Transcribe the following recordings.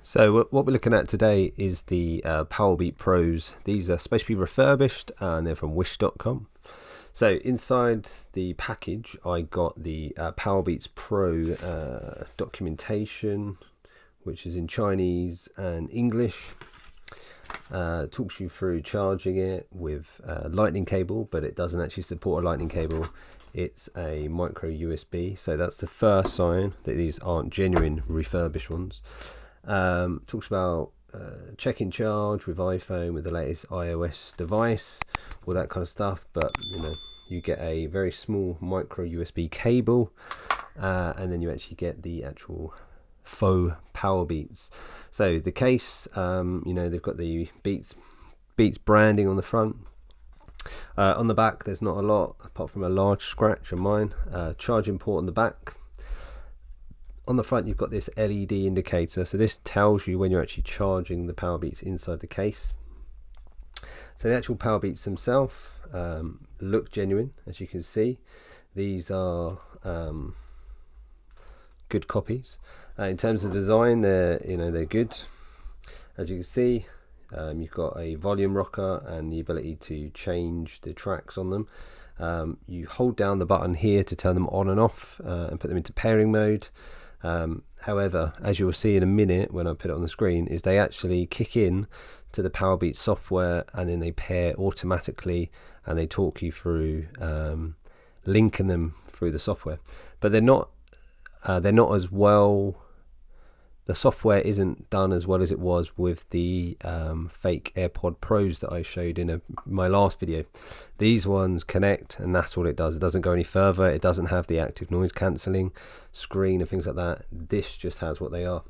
So what we're looking at today is the Powerbeats Pros. These are supposed to be refurbished and they're from wish.com. So inside the package I got the Powerbeats Pro documentation, which is in Chinese and English. Talks you through charging it with a lightning cable, but it doesn't actually support a lightning cable. It's a micro USB, so that's the first sign that these aren't genuine refurbished ones. Talks about checking charge with iPhone, with the latest iOS device, all that kind of stuff. But you get a very small micro USB cable, and then you actually get the actual faux Powerbeats. So the case, they've got the Beats branding on the front. On the back there's not a lot apart from a large scratch on mine. Charging port on the back. On the front you've got this LED indicator, so this tells you when you're actually charging the Powerbeats inside the case. So the actual Powerbeats themselves look genuine, as you can see. These are good copies. In terms of design, they're good. As you can see, you've got a volume rocker and the ability to change the tracks on them. You hold down the button here to turn them on and off and put them into pairing mode. However, as you will see in a minute when I put it on the screen, is they actually kick in to the Powerbeats software and then they pair automatically, and they talk you through linking them through the software. But they're not as well. The software isn't done as well as it was with the fake AirPod Pros that I showed in my last video. These ones connect and that's all it does. It doesn't go any further. It doesn't have the active noise cancelling screen and things like that. This just has what they are.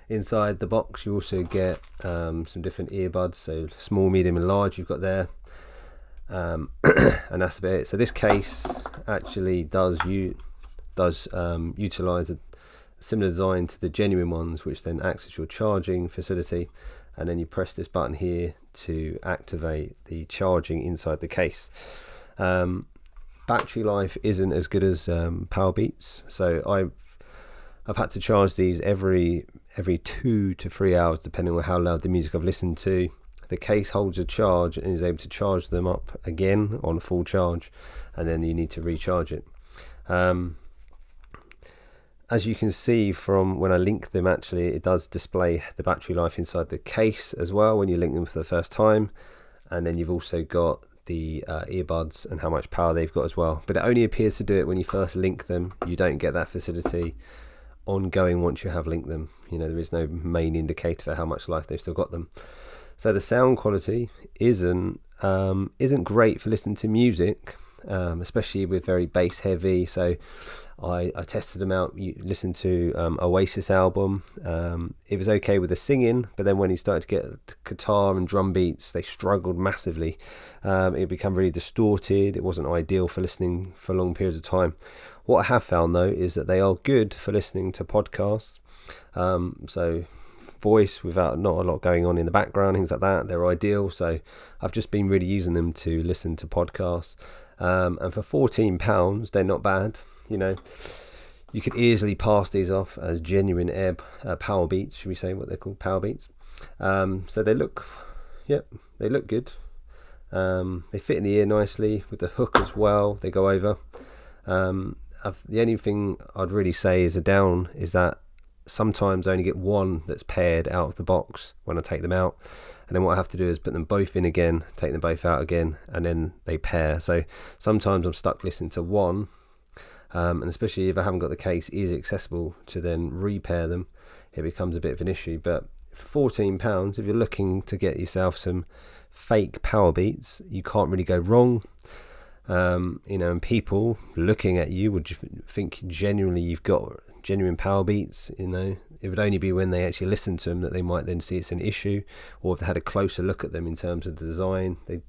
Inside the box you also get some different earbuds, so small, medium and large you've got there. And that's about it. So this case actually does utilize a similar design to the genuine ones, which then acts as your charging facility, and then you press this button here to activate the charging inside the case. Battery life isn't as good as Powerbeats, so I've had to charge these every 2 to 3 hours depending on how loud the music I've listened to. The case holds a charge and is able to charge them up again on full charge, and then you need to recharge it. As you can see from when I link them, actually it does display the battery life inside the case as well when you link them for the first time, and then you've also got the earbuds and how much power they've got as well. But it only appears to do it when you first link them. You don't get that facility ongoing once you have linked them. There is no main indicator for how much life they've still got them. So the sound quality isn't great for listening to music, especially with very bass heavy. So I tested them out, listened to Oasis album. It was okay with the singing, but then when he started to get guitar and drum beats, they struggled massively. It became really distorted. It wasn't ideal for listening for long periods of time. What I have found though is that they are good for listening to podcasts. So voice without not a lot going on in the background, things like that, they're ideal. So I've just been really using them to listen to podcasts, and for £14 they're not bad. You could easily pass these off as genuine Powerbeats, should we say what they're called, Powerbeats. So they look good. They fit in the ear nicely with the hook as well. They go over. The only thing I'd really say is a down is that sometimes I only get one that's paired out of the box when I take them out, and then what I have to do is put them both in again, take them both out again, and then they pair. So sometimes I'm stuck listening to one, and especially if I haven't got the case easily accessible to then repair them, it becomes a bit of an issue. But for £14, if you're looking to get yourself some fake Powerbeats, you can't really go wrong. And people looking at you would think genuinely you've got genuine Powerbeats. It would only be when they actually listen to them that they might then see it's an issue, or if they had a closer look at them in terms of the design, they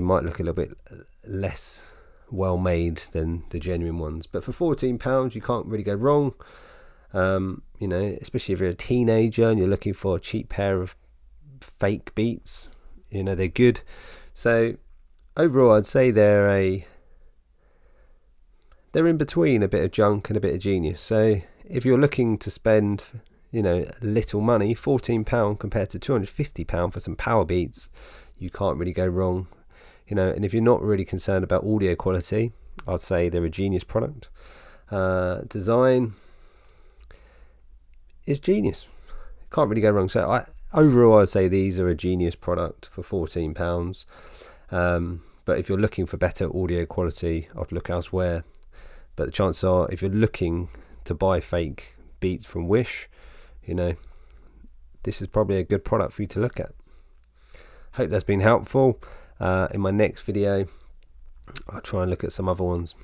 might look a little bit less well made than the genuine ones. But for £14 you can't really go wrong. Especially if you're a teenager and you're looking for a cheap pair of fake beats, they're good. So overall I'd say they're in between a bit of junk and a bit of genius. So if you're looking to spend, you know, little money, £14 compared to £250 for some Powerbeats, you can't really go wrong. You know, and if you're not really concerned about audio quality, I'd say they're a genius product. Design is genius. Can't really go wrong. So overall, I'd say these are a genius product for £14. But if you're looking for better audio quality, I'd look elsewhere. But the chances are, if you're looking to buy fake beats from Wish, you know, this is probably a good product for you to look at. Hope that's been helpful. In my next video, I'll try and look at some other ones.